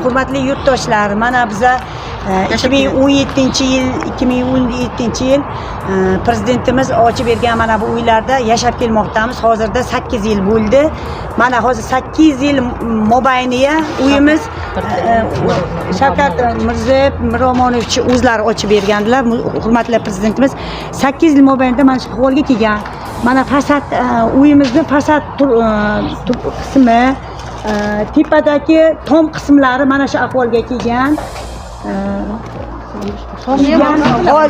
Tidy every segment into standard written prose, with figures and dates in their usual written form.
hurmatli yurtdoshlar, mana biza 2017 yil prezidentimiz ochib bergan mana bu uylarda yashab kelmoqdamiz. Hozirda 8 yil bo'ldi. Mana hozir 8 yil mobaynida uyimiz Shavkat Mirziyoyev Miromonovich o'zlari ochib bergandilar. Hurmatli prezidentimiz 8 yil mobaynida mana shu ahvolga kelgan. Mana fasad uyimizni fasad qismi, tepadagi tom qismlari mana shu ahvolga kelgan.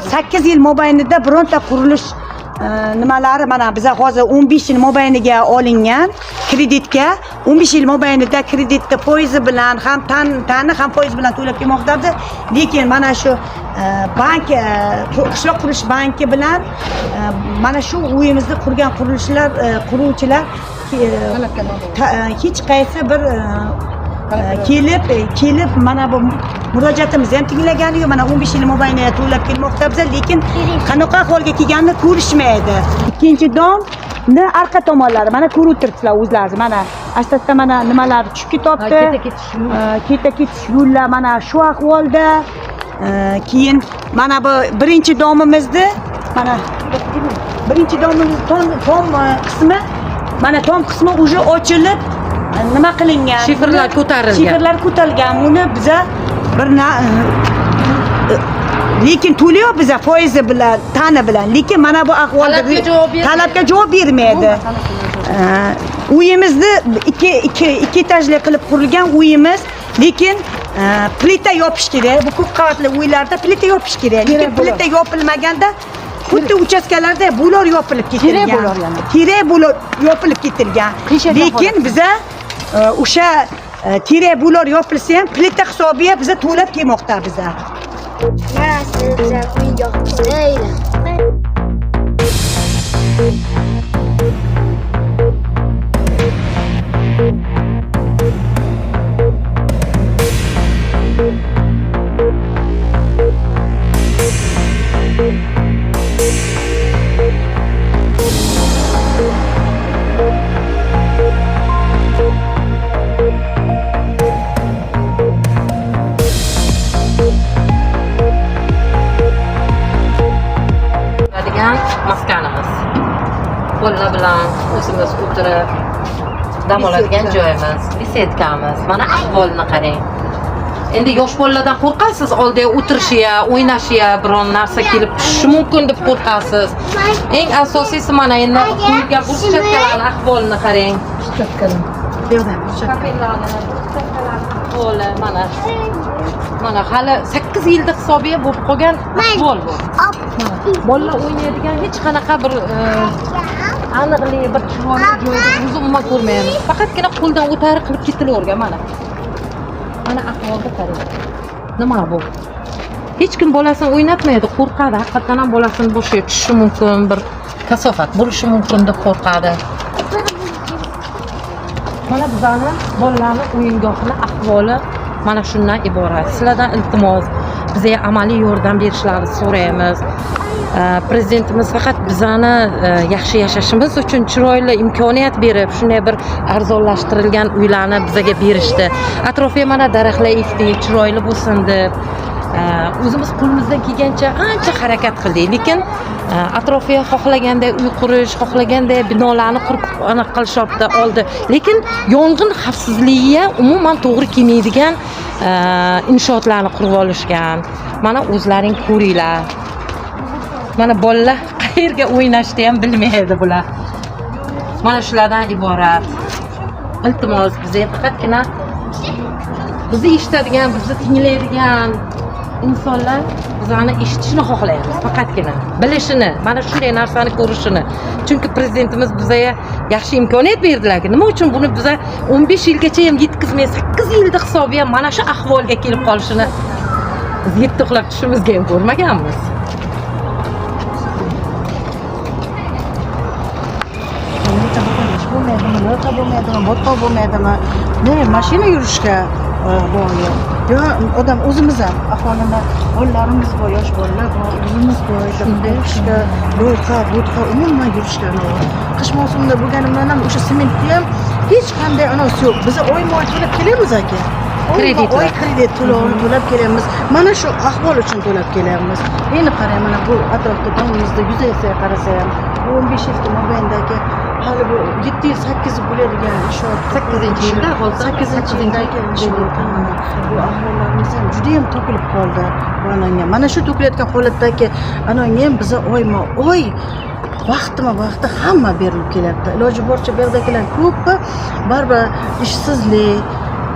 8 yil mobaynida bironta qurilish nimalari mana biza hozir 15 yil mobayniga olingan kreditga, 15 yil mobaynida kreditni foizi bilan ham tani ham foiz bilan to'lab kelmoqdamiz. Lekin mana shu bank qishloq qurilish banki bilan mana shu uyimizni qurgan quruvchilar hech qaysi bir kelib mana bu murojaatimizni ham tinglagani yo'q. Mana 15 yil mobaynida to'lab kelmoqda biz, lekin qanaqa ahvolga kelganini ko'rishmaydi. Ikkinchi domni arqa tomonlari mana ko'rib o'tiribsizlar o'zlaringiz. Mana asta mana nimalar tushib ketibdi. Keta-ketish yo'llar mana shu ahvolda. Keyin mana bu birinchi domimizni mana birinchi domimiz tom qismi mana tom qismi уже ochilib nima qilingan, shifrlar ko'tarilgan. Uni biza lekin to'liyor biza foizi bilan, tani bilan. Lekin mana bu ahvolda talabga javob bermaydi. Uyimizni ikki etajli qilib qurilgan uyimiz, lekin plita yopish kerak. Bu ko'p qavatli uylarda plita yopish kerak. Lekin plita yopilmaganda xuddi uchastkalarda bo'lar yopilib ketilgan. Kerak bo'lar yopilib ketilgan. Lekin biza o'sha kerak bo'lar yopilsa ham plita hisobiga biza to'lab kelmoqda biza. Mana sizga video qilaylik. Maskanimiz. Qo'llar bilan o'zimiz o'tirib dam oladigan joyimiz, besetkamiz. Mana ahvolini qarang. Endi yosh bolalardan qo'rqasiz, oldiga o'tirishiga, o'ynashiga, biron narsa kelib tushishi mumkin deb qo'rqasiz. Eng asosiysi mana endi quyga burchaklarning ahvolini qarang. Ahvoli mana hali 8 yilda hisobiga bo'lib qolgan ahvol bu. Bolalar o'ynaydigan hech qanaqa bir aniqlik, bir chiroyli joyda o'zi umuman ko'rmaymiz. Faqatgina qo'ldan o'tari qilib ketilavergan mana. Mana ahvolga qarang. Nima bu? Hech kim bolasini o'ynatmaydi, qo'rqadi. Haqiqatan ham bolasini boshiga tushishi mumkin, bir kasofat bo'lishi mumkin deb qo'rqadi. Mana bizani bolalarning o'yingohini ahvoli mana shundan iborat. Sizlardan iltimos, bizga amaliy yordam berishlarini so'raymiz. Prezidentimiz faqat bizani yaxshi yashashimiz uchun chiroyli imkoniyat berib, shunday bir arzonlashtirilgan uylarni bizga berishdi. Atrofiga mana daraxtlar ekdik, chiroyli bo'lsin deb. O'zimiz qo'limizdan kelgancha ancha harakat qildik, lekin atrofiga xohlaganday uy qurish, xohlaganday binolarni qurib qilishyapti oldi. Lekin yong'in xavfsizligiga umuman to'g'ri kelmaydigan inshootlarni qurib olishgan. Mana o'zlaring ko'ringlar. Mana bolalar qayerga o'ynashni ham bilmaydi bular. Mana shulardan iborat. Iltimos, bizga faqatgina bizni eshitadigan, bizni tinglaydigan insonlar bizani eshitishni xohlaymiz, faqatgina bilishini, mana shunday narsani ko'rishini. Chunki prezidentimiz bizga yaxshi imkoniyat berdilar. Nima uchun buni biza 15 yilgacha ham yetkazmay 8 yilda hisobiga mana shu ahvolga kelib qolishini biz yetti uxlab tushimizga ham ko'rmaganmiz. bo'lmaydimi? Ne, mashina yurishga boyi. Yo, odam o'zimiz ham aholini, bolalarimiz bor, yosh bolalar bor, o'zimiz bor, shunday yurishga, bo'tqa umuman yurishga. Qish mavsumida bo'lgani bilan ham o'sha sementni ham hech qanday anasi yo'q. Biz oyma-oy kelib kelamiz aka. Kreditlar. oy kredit to'lovini to'lab kelyapmiz. Mana shu ahvol uchun to'lab kelyapmiz. Endi qarang, mana bu atrofda domimizda yuzasiga qarasa ham 15 yil mobaynidagi hali bu 7 yil 8 yil bo'ladigan inshoot 8-yilda, hozir 8-yildagi inshoot. Bu ahvollarimiz ham juda ham to'kilib qoldi. Mana shu to'kilayotgan holatdagi anonga ham biza oyma-oy vaqti hamma berilib kelyapti. Iloji boricha bu yerdagilar ko'pi baribir ishsizlik,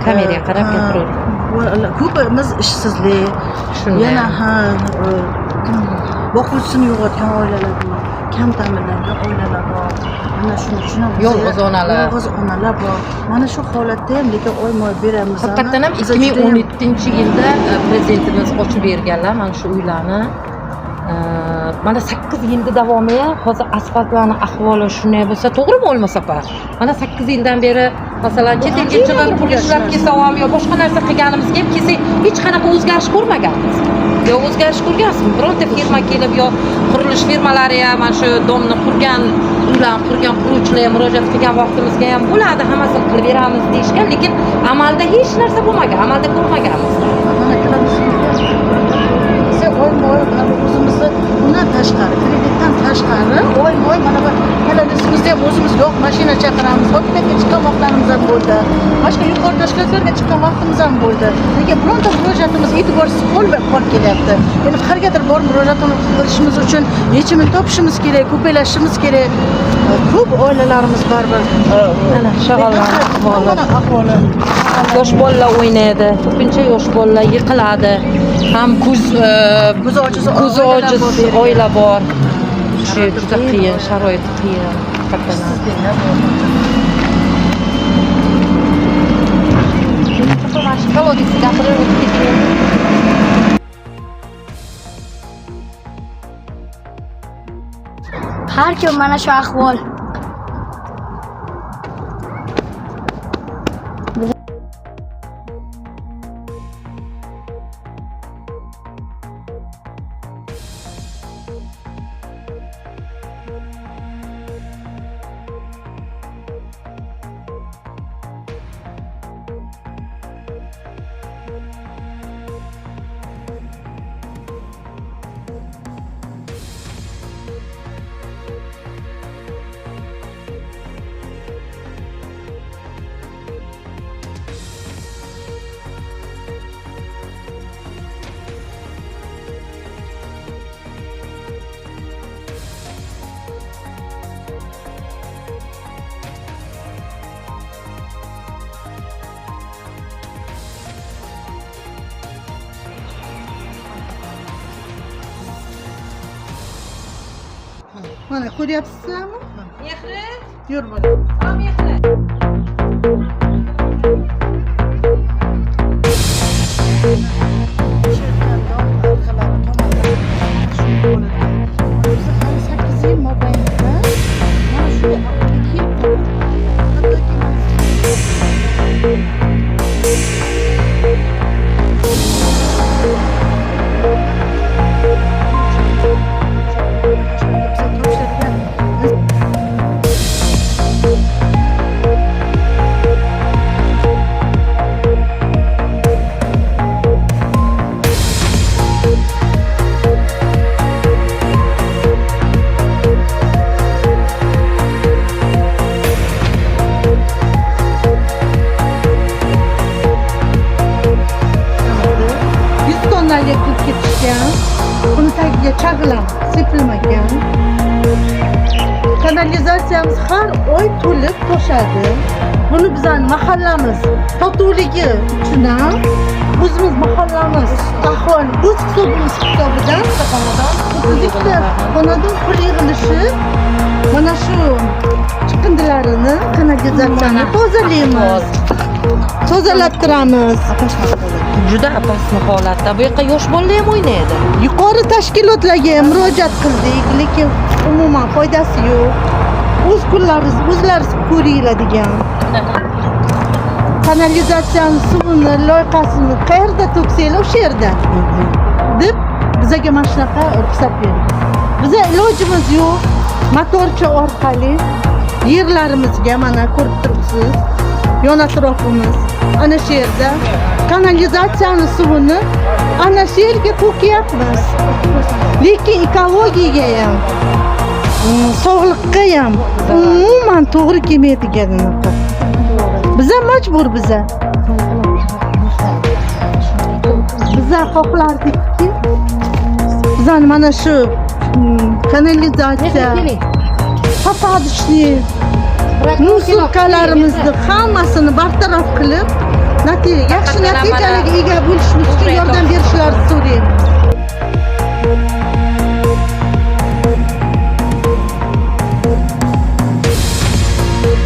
Kameraga qarab gapiradi. Ko'pimiz ishsizlik, Shunday. yana boquvchisini yo'qotgan oilalar bor, kam ta'minlangan oilalar bor. Mana shuning uchun ham Yolg'iz onalar. Yolg'iz onalar bor. Mana shu holatda ham lekin oymoy beramiz. Haqiqatdan ham 2017-yilda prezidentimiz ochib berganlar mana shu uylarni. Mana 8 yilda davomiya hozir asfaltlarni ahvoli shunday bo'lsa, to'g'rimi bo'lmasa pa? Mana 8 yildan beri masalan chet elga chiqib pul ishlab kelsa ham yo boshqa narsa qilganimizga ham kelsak hech qanaqa o'zgarish ko'rmaganmiz. Yo o'zgarish ko'rgansizmi? Bironta firma kelib yo qurilish firmalari ham mana shu domni qurgan, uylarni qurgan quruvchilarga murojaat qilgan vaqtimizga ham bo'ladi, hammasini qilib beramiz deyishgan, lekin amalda hech narsa bo'lmagan, amalda ko'rmaganmiz. Mana oymoy o'zimizni undan tashqari, kreditdan tashqari oymoy mana bu kanalizimizda ham o'zimiz yo'q, mashina chaqiramiz, hokimiyatga chiqqan vaqtlarimiz ham bo'ldi. Boshqa yuqori tashkilotlarga chiqqan vaqtimiz ham bo'ldi. Lekin bironta murojaatimiz e'tiborsiz qolib kelyapti. Endi qayergadir borib murojaat qilishimiz uchun yechimini topishimiz kerak, ko'paylashimiz kerak. Ko'p oilalarimiz baribir Mana shag'allanib ahvoli. Yosh bolalar o'ynaydi, ko'pincha yosh bolalar yiqiladi. Ham ko'zi ojiz oila bor. Shu juda qiyin, sharoit qiyin. Har kim mana shu ahvol. Mana ko'ryapsizlarmi? Mehri, Yur bola. mehri. Elektrik ketishgan, uni tagiga chag'lam sepilmagan. Kanalizatsiyamiz har oy to'lib toshadi. Buni bizning mahallamiz totuvligi uchun ham o'zimiz mahallamiz aholi o'z hisobidan xonadon pul yig'ilishi mana shu chiqindilarini kanalizatsiyani tozalaymiz. Tozalab turamiz. Juda opasniy holatda. Bu yoqqa yosh bolalar ham o'ynaydi. Yuqori tashkilotlarga murojaat qildik, lekin umuman foydasi yo'q. O'z kunlaringiz o'zlaringiz ko'ringlar degan. Kanalizatsiyani suvini, loyqasini qayerda to'ksanglar o'sha yerda deb bizga mana shunaqa ruxsat berdi. Biza ilojimiz yo'q. Motorcha orqali yerlarimizga mana ko'rib turibsiz. yon atrofimiz. Ana shu yerda kanalizatsiyani suvini ana shu yerga to'kyapmiz. Lekin ekologiyaga ham, sog'liqqa ham umuman to'g'ri kelmaydigan unaqa. Biza majbur biza. Biza xohlardikki, bizani mana shu kanalizatsiya, papadishli, musulkalarimizni hammasini bartaraf qilib, yaxshi natijalarga ega bo'lishimiz uchun yordam berishlarini so'raymiz.